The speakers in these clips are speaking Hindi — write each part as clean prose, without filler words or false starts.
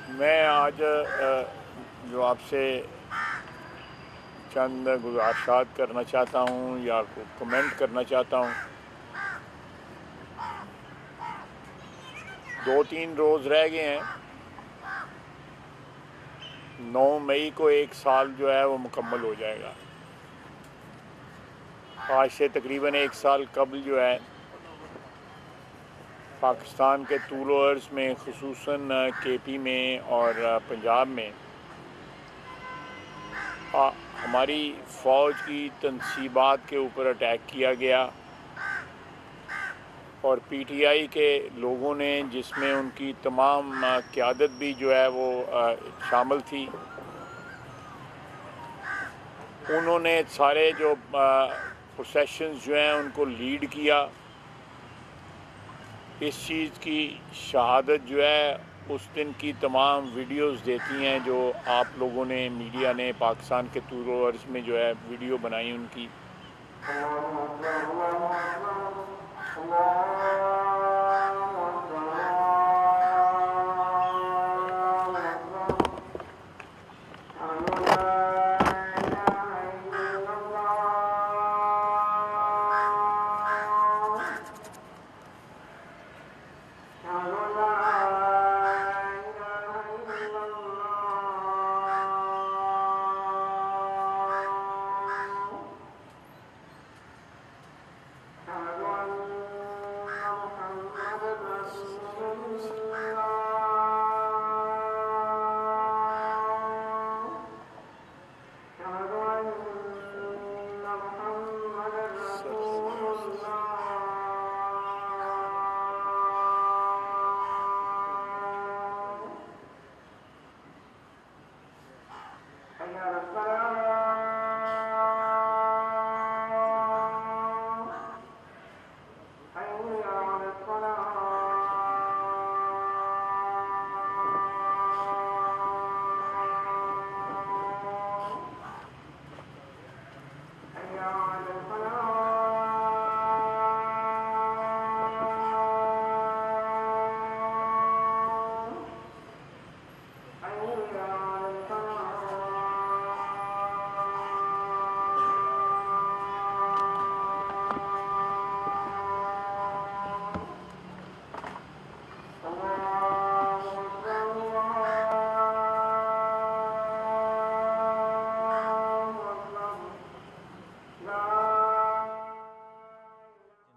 मैं आज जो आपसे चंद गुज़ारिशात करना चाहता हूँ या कमेंट करना चाहता हूँ। 2-3 रोज़ रह गए हैं। 9 मई को 1 साल जो है वो मुकम्मल हो जाएगा। आज से तकरीबन 1 साल कबल जो है पाकिस्तान के तूल अर्ज़ में, ख़ुसूसन केपी में और पंजाब में हमारी फ़ौज की तनसीबात के ऊपर अटैक किया गया और पीटीआई के लोगों ने, जिसमें उनकी तमाम क़यादत भी जो है वो शामिल थी, उन्होंने सारे जो प्रोसेशंस जो हैं उनको लीड किया। इस चीज़ की शहादत जो है उस दिन की तमाम वीडियोस देती हैं जो आप लोगों ने, मीडिया ने पाकिस्तान के तूल अर्ज़ में जो है वीडियो बनाई उनकी।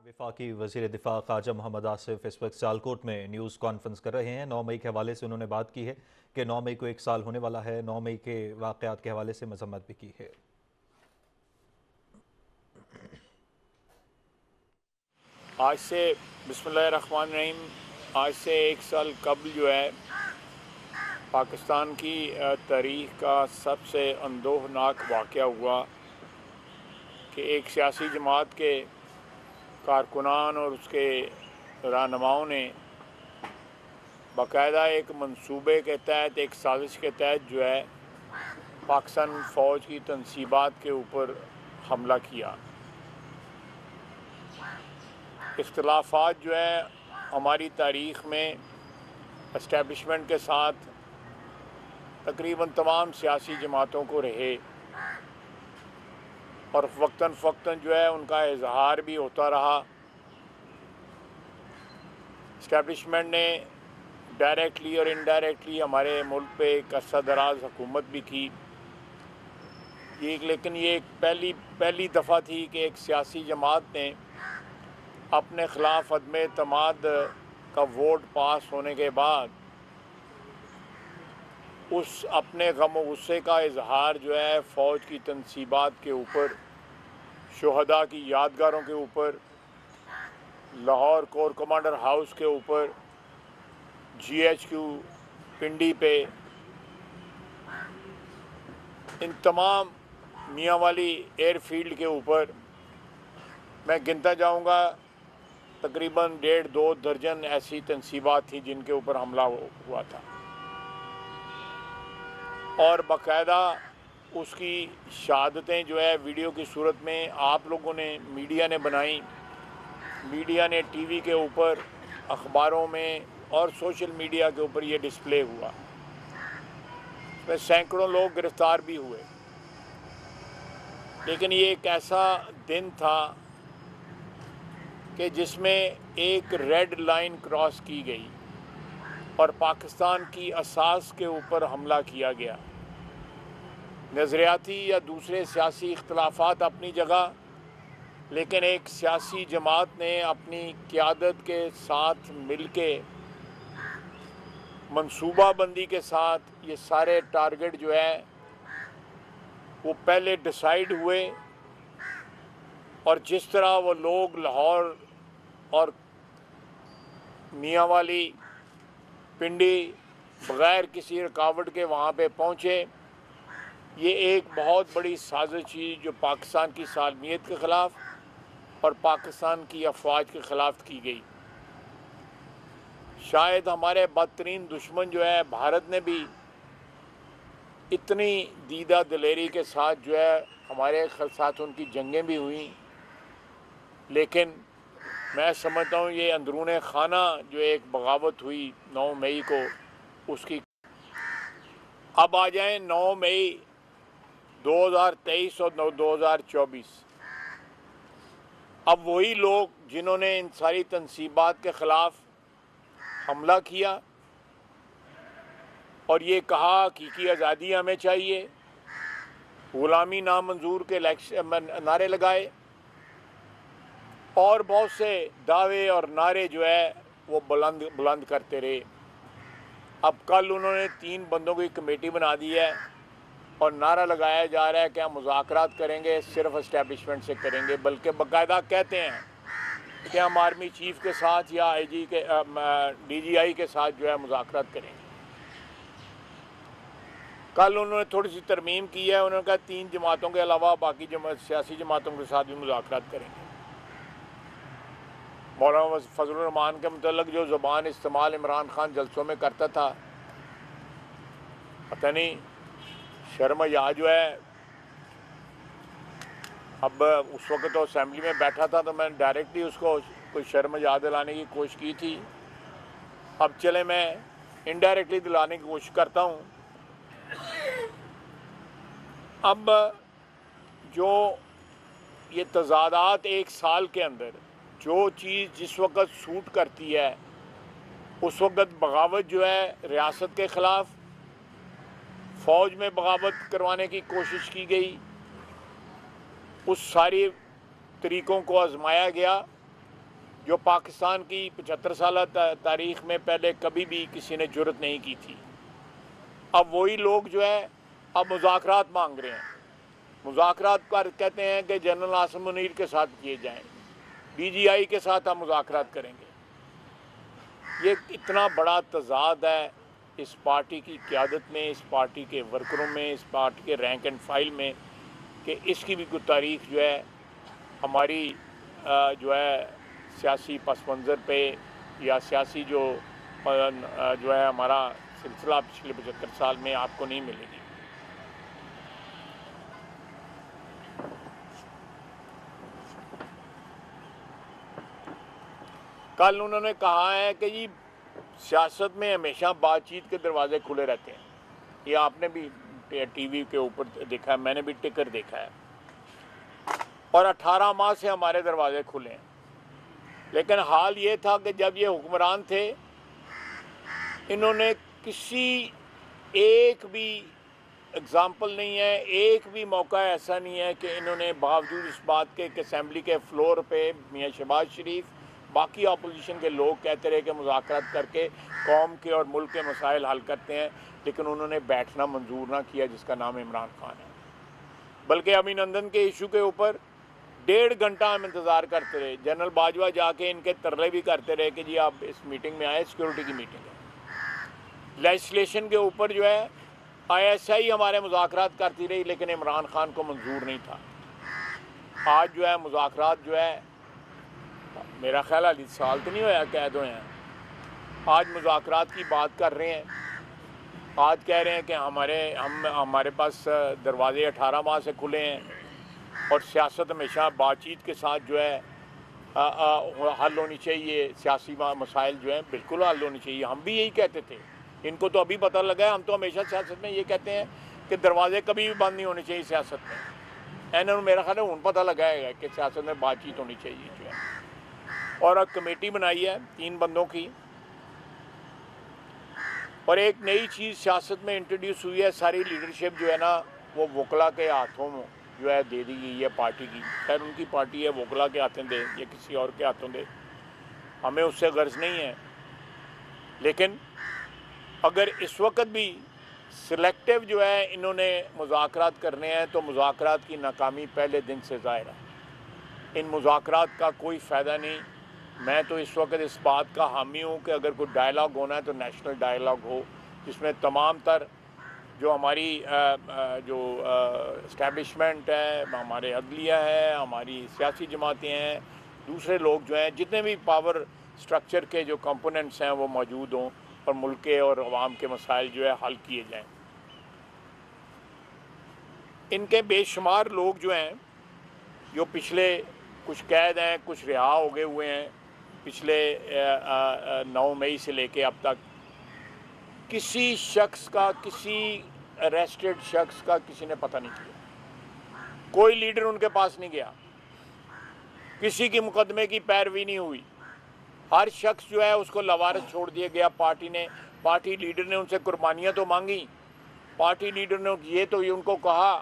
वफाकी वज़ीर दिफ़ा ख्वाजा मोहम्मद आसिफ इस वक्त सियालकोट में न्यूज़ कॉन्फ्रेंस कर रहे हैं। 9 मई के हवाले से उन्होंने बात की है कि 9 मई को 1 साल होने वाला है। 9 मई के वाक़यात के हवाले से मज़म्मत भी की है। आज से बिस्मिल्लाहिर्रहमानिर्रहीम, आज से 1 साल कबल जो है पाकिस्तान की तारीख़ का सबसे अंदोहनाक वाक़या हुआ कि एक सियासी जमात के कारकुनान और उसके रहनुमाओं ने बाकायदा एक मंसूबे के तहत, एक साजिश के तहत जो है पाकिस्तान फ़ौज की तनसीबात के ऊपर हमला किया। इख्तिलाफ़ात जो है हमारी तारीख़ में एस्टेब्लिशमेंट के साथ तकरीबन तमाम सियासी जमातों को रहे और वक्तन फ़क्तन जो है उनका इजहार भी होता रहा। इस्टेब्लिशमेंट ने डायरेक्टली और इनडायरेक्टली हमारे मुल्क पे एक अरसा दराज हुकूमत भी की। लेकिन ये एक पहली दफ़ा थी कि एक सियासी जमात ने अपने ख़िलाफ़ अदम एतमाद का वोट पास होने के बाद उस अपने गम व गुस्से का इजहार जो है फ़ौज की तनसीबात के ऊपर, शुहदा की यादगारों के ऊपर, लाहौर कोर कमांडर हाउस के ऊपर, GHQ पिंडी पे, इन तमाम मियाँ वाली एयरफील्ड के ऊपर मैं गिनता जाऊँगा तकरीबन 1.5-2 दर्जन ऐसी तनसीबात थी जिनके ऊपर हमला हुआ था और बाकायदा उसकी शहादतें जो है वीडियो की सूरत में आप लोगों ने, मीडिया ने बनाई। मीडिया ने टीवी के ऊपर, अखबारों में और सोशल मीडिया के ऊपर ये डिस्प्ले हुआ। में सैकड़ों लोग गिरफ्तार भी हुए। लेकिन ये एक ऐसा दिन था कि जिसमें एक रेड लाइन क्रॉस की गई और पाकिस्तान की असास के ऊपर हमला किया गया। नज़रियाती या दूसरे सियासी इख्तलाफात अपनी जगह, लेकिन एक सियासी जमात ने अपनी क़यादत के साथ मिलके मंसूबाबंदी के साथ ये सारे टारगेट जो है वो पहले डिसाइड हुए, और जिस तरह वो लोग लाहौर और मियांवाली, पिंडी बग़ैर किसी रुकावट के वहाँ पे पहुँचे, ये एक बहुत बड़ी साजिश थी जो पाकिस्तान की सालमियत के ख़िलाफ़ और पाकिस्तान की अफवाज के ख़िलाफ़ की गई। शायद हमारे बदतरीन दुश्मन जो है भारत ने भी इतनी दीदा दिलेरी के साथ जो है हमारे साथ उनकी जंगें भी हुई, लेकिन मैं समझता हूँ ये अंदरूने खाना जो एक बगावत हुई 9 मई को, उसकी। अब आ जाएं 9 मई 2023 और 2024। अब वही लोग जिन्होंने इन सारी तनसीबात के ख़िलाफ़ हमला किया और ये कहा कि आज़ादी हमें चाहिए, ग़ुलामी नामंजूर के नारे लगाए और बहुत से दावे और नारे जो है वो बुलंद करते रहे। अब कल उन्होंने 3 बंदों की कमेटी बना दी है और नारा लगाया जा रहा है कि हम मुज़ाकरात करेंगे, सिर्फ इस्टेब्लिशमेंट से करेंगे, बल्कि बाकायदा कहते हैं कि हम आर्मी चीफ के साथ या IG के DGI के साथ जो है मुज़ाकरात करेंगे। कल उन्होंने थोड़ी सी तरमीम की है, उन्होंने कहा 3 जमातों के अलावा बाकी सियासी जमातों के साथ भी मुज़ाकरात करेंगे। मौलाना फजलुर रहमान के मुतल्लिक़ जो ज़ुबान इस्तेमाल इमरान खान जलसों में करता था, पता नहीं शर्म या जो है। अब उस वक्त तो असेंबली में बैठा था तो मैंने डायरेक्टली उसको कोई शर्म याद दिलाने की कोशिश की थी। अब चले मैं इनडायरेक्टली दिलाने की कोशिश करता हूँ। अब जो ये तज़ादात एक साल के अंदर जो चीज़ जिस वक्त सूट करती है, उस वक्त बगावत जो है रियासत के ख़िलाफ़, फ़ौज में बगावत करवाने की कोशिश की गई, उस सारी तरीक़ों को आजमाया गया जो पाकिस्तान की 75 साल तारीख़ में पहले कभी भी किसी ने जुर्रत नहीं की थी। अब वही लोग जो है अब मुज़ाकरात मांग रहे हैं। मुज़ाकरात कर कहते हैं कि जनरल आसिम मुनीर के साथ किए जाएँ, DGI के साथ हम मुज़ाकरात करेंगे। ये इतना बड़ा तज़ाद है इस पार्टी की क़यादत में, इस पार्टी के वर्करों में, इस पार्टी के रैंक एंड फाइल में, कि इसकी भी कोई तारीख़ जो है हमारी जो है सियासी पस मंज़र पे या सियासी जो है हमारा सिलसिला पिछले 75 साल में आपको नहीं मिलेगी। कल उन्होंने कहा है कि जी सियासत में हमेशा बातचीत के दरवाजे खुले रहते हैं। ये आपने भी TV के ऊपर देखा है, मैंने भी टिकर देखा है, और 18 माह से हमारे दरवाजे खुले हैं। लेकिन हाल ये था कि जब ये हुक्मरान थे, इन्होंने किसी एक भी एग्ज़ाम्पल नहीं है, एक भी मौका ऐसा नहीं है कि इन्होंने बावजूद इस बात के कि असेंबली के फ्लोर पे मियाँ शहबाज शरीफ, बाकी अपोजिशन के लोग कहते रहे कि मुज़ाकरात करके कौम के और मुल्क के मसाइल हल करते हैं, लेकिन उन्होंने बैठना मंजूर ना किया, जिसका नाम इमरान खान है। बल्कि अभिनंदन के इशू के ऊपर 1.5 घंटा हम इंतज़ार करते रहे। जनरल बाजवा जाके इनके तरले भी करते रहे कि जी आप इस मीटिंग में आए, सिक्योरिटी की मीटिंग है। लेजिस्लेशन के ऊपर जो है ISI हमारे मुज़ाकरात करती रही, लेकिन इमरान खान को मंजूर नहीं था। आज जो है मुज़ाकरात जो है, मेरा ख्याल है साल तो नहीं होया कैद हुए हैं, आज मुज़ाकरात की बात कर रहे हैं। आज कह रहे हैं कि हमारे पास दरवाजे 18 माह से खुले हैं और सियासत हमेशा बातचीत के साथ जो है हल होनी चाहिए। सियासी मसाइल जो हैं बिल्कुल हल होनी चाहिए। हम भी यही कहते थे, इनको तो अभी पता लगा है। हम तो हमेशा सियासत में ये कहते हैं कि दरवाजे कभी भी बंद नहीं होने चाहिए सियासत में। इन्होंने मेरा ख्याल है उन पता लगाएगा कि सियासत में बातचीत होनी चाहिए जो है। और अब कमेटी बनाई है 3 बंदों की। और एक नई चीज़ सियासत में इंट्रोड्यूस हुई है, सारी लीडरशिप जो है ना वो वकला के हाथों में जो है दे दी गई है पार्टी की। खैर उनकी पार्टी है, वकला के हाथों दे या किसी और के हाथों दे, हमें उससे गर्ज नहीं है। लेकिन अगर इस वक्त भी सिलेक्टिव जो है इन्होंने मुज़ाकरात करने हैं तो मुज़ाकरात की नाकामी पहले दिन से ज़ाहिर है। इन मुज़ाकरात का कोई फ़ायदा नहीं। मैं तो इस वक्त इस बात का हामी हूँ कि अगर कोई डायलॉग होना है तो नेशनल डायलॉग हो, जिसमें तमाम तर जो हमारी जो इस्टेब्लिशमेंट है, हमारे अदलिया है, हमारी सियासी जमातें हैं, दूसरे लोग जो हैं, जितने भी पावर स्ट्रक्चर के जो कंपोनेंट्स हैं वो मौजूद हों और मुल्क के और अवाम के मसाइल जो है हल किए जाएं। इनके बेशुमार लोग जो हैं, जो पिछले कुछ कैद हैं, कुछ रिहा हो गए हुए हैं, पिछले 9 मई से लेके अब तक किसी शख्स का, किसी अरेस्टेड शख्स का किसी ने पता नहीं किया। कोई लीडर उनके पास नहीं गया, किसी की मुकदमे की पैरवी नहीं हुई। हर शख्स जो है उसको लवारिस छोड़ दिया गया पार्टी ने। पार्टी लीडर ने उनसे कुर्बानियाँ तो मांगी। पार्टी लीडर ने ये तो ये उनको कहा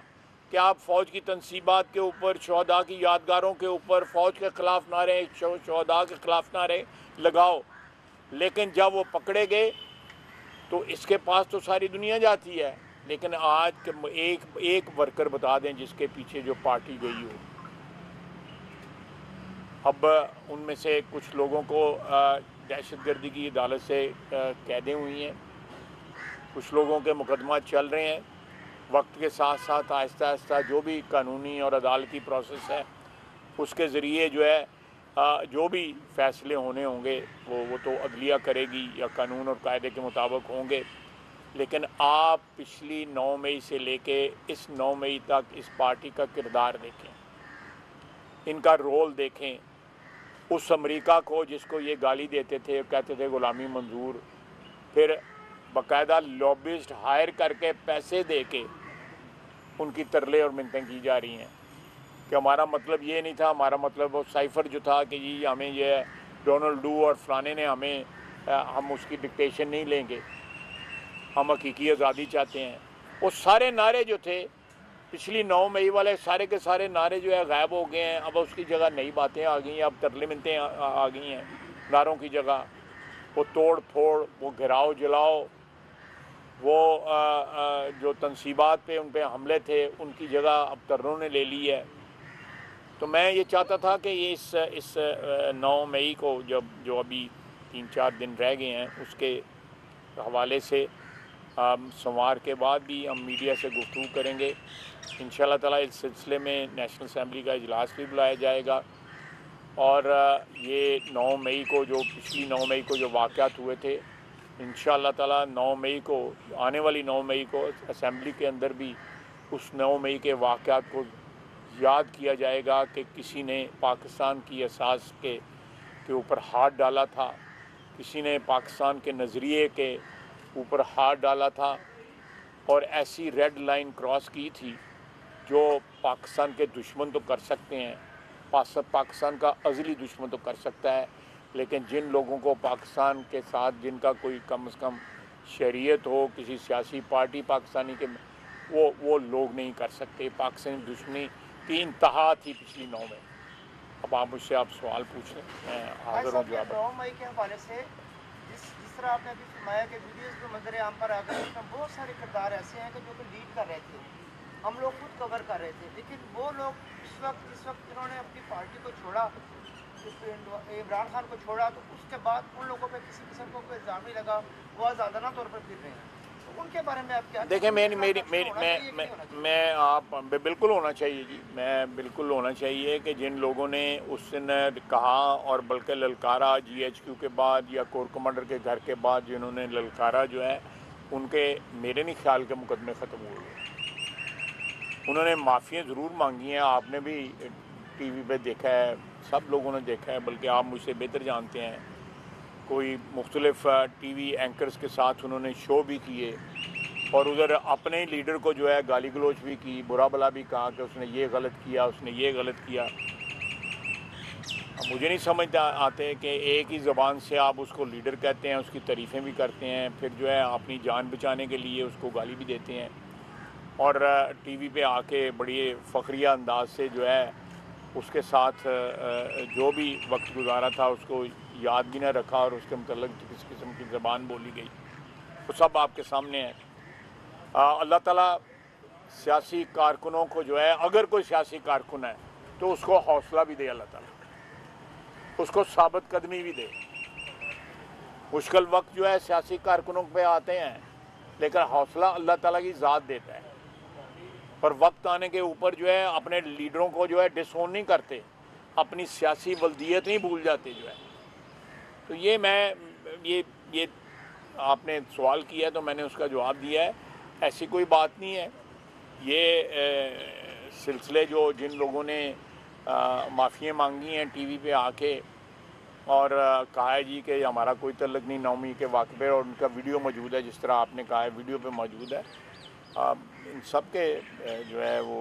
कि आप फ़ौज की तनसीबात के ऊपर, शहदा की यादगारों के ऊपर फ़ौज के ख़िलाफ़ नारे, शहदा के ख़िलाफ़ नारे लगाओ। लेकिन जब वो पकड़े गए तो इसके पास तो सारी दुनिया जाती है। लेकिन आज एक वर्कर बता दें जिसके पीछे जो पार्टी गई हो। अब उनमें से कुछ लोगों को दहशतगर्दी की अदालत से कैदें हुई हैं, कुछ लोगों के मुकदमा चल रहे हैं। वक्त के साथ साथ आहिस्ता आहिस्ता जो भी कानूनी और अदालती प्रोसेस है उसके ज़रिए जो है जो भी फ़ैसले होने होंगे वो तो अदलिया करेगी या कानून और कायदे के मुताबिक होंगे। लेकिन आप पिछली 9 मई से लेके इस 9 मई तक इस पार्टी का किरदार देखें, इनका रोल देखें। उस अमेरिका को जिसको ये गाली देते थे, कहते थे ग़ुलामी मंजूर, फिर बाकायदा लॉबिस्ट हायर करके पैसे दे के उनकी तरले और मिन्नतें की जा रही हैं कि हमारा मतलब ये नहीं था, हमारा मतलब वो साइफ़र जो था कि जी हमें ये डोनाल्ड डू और फलाने ने हमें हम उसकी डिक्टेशन नहीं लेंगे, हम हकीकी आज़ादी चाहते हैं। वो सारे नारे जो थे पिछली 9 मई वाले, सारे के सारे नारे जो है गायब हो गए हैं। अब उसकी जगह नई बातें आ गई हैं, अब तरले मिन्नतें आ गई हैं नारों की जगह। वो तोड़ फोड़, वो घिराव जलाओ, वो जो तनसीबात पे उन पे हमले थे उनकी जगह अब तरलों ने ले ली है। तो मैं ये चाहता था कि ये इस 9 मई को जो अभी 3-4 दिन रह गए हैं उसके हवाले से सोमवार के बाद भी हम मीडिया से गुफ्तगू करेंगे। इंशाअल्लाह ताला इस सिलसिले में नेशनल असम्बली का इजलास भी बुलाया जाएगा। और ये 9 मई को जो पिछली 9 मई को जो वाक़यात हुए थे, इंशाअल्लाह ताला 9 मई को, आने वाली 9 मई को असम्बली के अंदर भी उस 9 मई के वाक़यात को याद किया जाएगा कि किसी ने पाकिस्तान की असास के ऊपर हाथ डाला था, किसी ने पाकिस्तान के नज़रिए के ऊपर हाथ डाला था और ऐसी रेड लाइन क्रॉस की थी जो पाकिस्तान के दुश्मन तो कर सकते हैं, पाकिस्तान का अज़ली दुश्मन तो कर सकता है, लेकिन जिन लोगों को पाकिस्तान के साथ जिनका कोई कम से कम शरीयत हो, किसी सियासी पार्टी पाकिस्तानी के, वो लोग नहीं कर सकते। पाकिस्तानी दुश्मनी की इंतहा थी पिछली 9 में। अब आप मुझसे सवाल पूछ लें, मैं हाज़िर हूँ जवाब। 9 मई के हवाले से जिस तरह आपने अभी फरमाया कि वीडियोज़ में मंजर आम पर आ गए, उसमें बहुत सारे किरदार ऐसे हैं कि जो कि लीड कर रहे थे, हम लोग खुद कवर कर रहे थे। लेकिन वो लोग जिस वक्त इन्होंने अपनी पार्टी को छोड़ा, इमरान खान को छोड़ा, तो उसके बाद उन लोगों पर किसी किस्म को कोई इल्ज़ाम नहीं लगा, वो आज़ादाना तौर पर फिर रहे हैं। तो उनके बारे में आप क्या देखें? मैं आप बिल्कुल होना चाहिए जी, मैं बिल्कुल होना चाहिए कि जिन लोगों ने उस दिन कहा और बल्कि ललकारा GHQ के बाद या कोर कमांडर के घर के बाद जिन्होंने ललकारा जो है, उनके मेरे नहीं ख्याल के मुकदमे ख़त्म हुए। उन्होंने माफ़ियाँ ज़रूर मांगी हैं, आपने भी TV पे देखा है, सब लोगों ने देखा है, बल्कि आप मुझसे बेहतर जानते हैं कोई मुख्तलिफ टीवी एंकर्स के साथ उन्होंने शो भी किए और उधर अपने लीडर को जो है गाली गलोच भी की, बुरा भला भी कहा कि उसने ये गलत किया, उसने ये गलत किया। अब मुझे नहीं समझ आते कि एक ही ज़बान से आप उसको लीडर कहते हैं, उसकी तारीफ़ें भी करते हैं, फिर जो है अपनी जान बचाने के लिए उसको गाली भी देते हैं और टीवी पे आके बड़ी फ़खरिया अंदाज से जो है उसके साथ जो भी वक्त गुजारा था उसको याद भी ना रखा और उसके मतलब किस किस्म की ज़बान बोली गई, वो सब आपके सामने है। अल्लाह ताला सियासी कारकुनों को जो है, अगर कोई सियासी कारकुन है तो उसको हौसला भी दे, अल्लाह ताला उसको साबित कदमी भी दे। मुश्किल वक्त जो है सियासी कारकुनों पे आते हैं, लेकिन हौसला अल्लाह ताला की ज़ात देता है और वक्त आने के ऊपर जो है अपने लीडरों को जो है डिसोन नहीं करते, अपनी सियासी वल्दियत नहीं भूल जाते जो है। तो ये आपने सवाल किया तो मैंने उसका जवाब दिया है, ऐसी कोई बात नहीं है। ये सिलसिले जो जिन लोगों ने माफ़ियाँ मांगी हैं टीवी पे आके और कहा है जी कि हमारा कोई तल्लुक़ नहीं 9 मई के वाक़े पे, और उनका वीडियो मौजूद है, जिस तरह आपने कहा है वीडियो पे मौजूद है। इन सब के जो है वो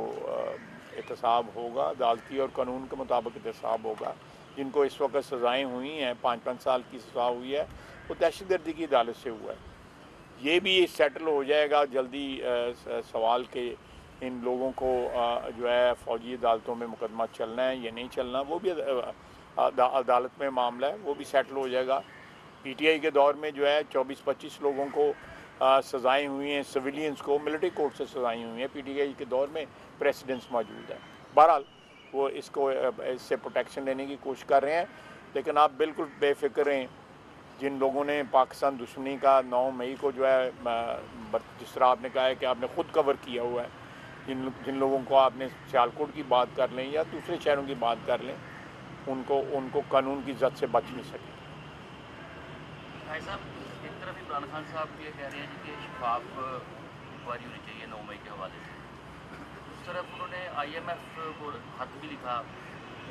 एहतसाब होगा, अदालती और कानून के मुताबिक एहतसाब होगा। जिनको इस वक्त सज़ाएँ हुई हैं, 5-5 साल की सज़ा हुई है, वो दहशतगर्दी की अदालत से हुआ है। ये भी सेटल हो जाएगा जल्दी। सवाल के इन लोगों को जो है फ़ौजी अदालतों में मुकदमा चलना है या नहीं चलना, वो भी अदालत में मामला है, वो भी सेटल हो जाएगा। पीटीआई के दौर में जो है 24-25 लोगों को सज़ाएँ हुई हैं, सिविलियंस को मिलिट्री कोर्ट से सज़ाएँ हुई हैं। पीटीआई के दौर में प्रेसिडेंट्स मौजूद है। बहरहाल वो इससे प्रोटेक्शन लेने की कोशिश कर रहे हैं, लेकिन आप बिल्कुल बेफिक्र रहें। जिन लोगों ने पाकिस्तान दुश्मनी का 9 मई को जो है जिस तरह आपने कहा है कि आपने ख़ुद कवर किया हुआ है, जिन लोगों को आपने सियालकोट की बात कर लें या दूसरे शहरों की बात कर लें, उनको कानून की जद से बच नहीं सके। भाई साहब, एक तरफ इमरान खान साहब ये कह रहे हैं कि शफाफ इंक्वायरी होनी चाहिए 9 मई के हवाले से, उस तरफ उन्होंने IMF को खत भी लिखा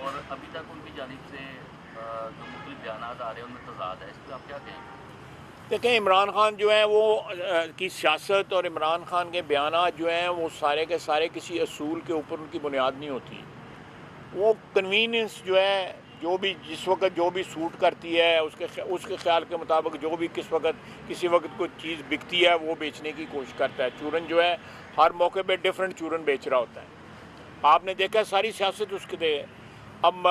और अभी तक उनकी जानिब से जो मुख्तलिफ बयान आ रहे हैं उनमें तजाद है। इस पर आप क्या कहेंगे? देखें, इमरान खान जो है वो की सियासत और इमरान खान के बयान जो हैं वो सारे के सारे किसी असूल के ऊपर उनकी बुनियाद नहीं होती। वो कन्वीनियंस जो है, जो भी जिस वक्त जो भी सूट करती है उसके ख्याल के मुताबिक जो भी किसी वक्त कोई चीज़ बिकती है वो बेचने की कोशिश करता है। चूरन जो है हर मौके पे डिफरेंट चूरन बेच रहा होता है। आपने देखा सारी सियासत उसके दे। अब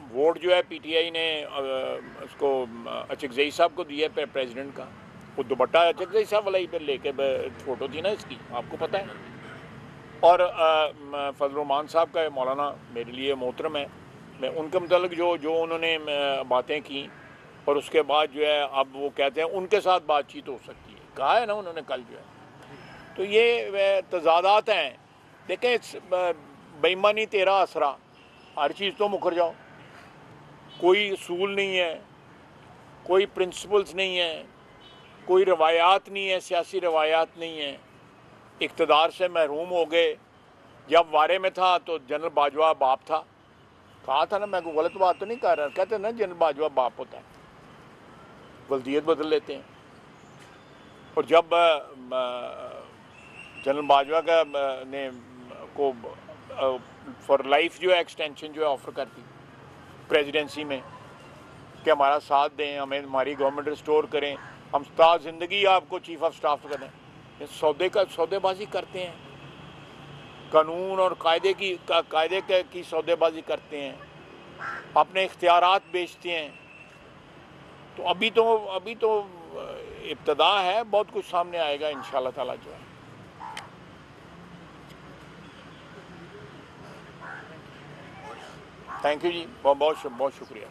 वोट जो है पीटीआई ने उसको अचकज़ई साहब को दिया प्रेसिडेंट का, वो दुपट्टा अचकज़ई साहब वाला ही पे लेके फ़ोटो थी ना इसकी, आपको पता है। और फजल-उर-रहमान साहब का मौलाना मेरे लिए मोहतरम है, मैं उनके मुतालिक जो उन्होंने बातें की और उसके बाद जो है अब वो कहते हैं उनके साथ बातचीत हो सकती है, कहा है ना उन्होंने कल जो है। तो ये तज़ादात हैं। देखें, बेईमानी तेरा असरा, हर चीज़ तो मुकर जाओ, कोई असूल नहीं है, कोई प्रिंसिपल्स नहीं है, कोई रवायात नहीं है, सियासी रवायात नहीं है। इक़्तिदार से महरूम हो गए। जब वारे में था तो जनरल बाजवा बाप था, कहा था ना, मैं कोई गलत बात तो नहीं कर रहा, कहते ना जनरल बाजवा बाप होता है, वल्दियत बदल लेते हैं। और जब जनरल बाजवा का ने को फॉर लाइफ जो है एक्सटेंशन जो है ऑफ़र कर दी प्रेसिडेंसी में कि हमारा साथ दें, हमें हमारी गवर्नमेंट रिस्टोर करें, हम ज़िंदगी आपको चीफ ऑफ स्टाफ करें। ये सौदेबाजी करते हैं, कानून और कायदे की सौदेबाजी करते हैं, अपने इख्तियारात बेचते हैं। तो अभी तो इब्तदा है, बहुत कुछ सामने आएगा इंशाअल्लाह ताला जो है। थैंक यू जी, बहुत शुक्रिया।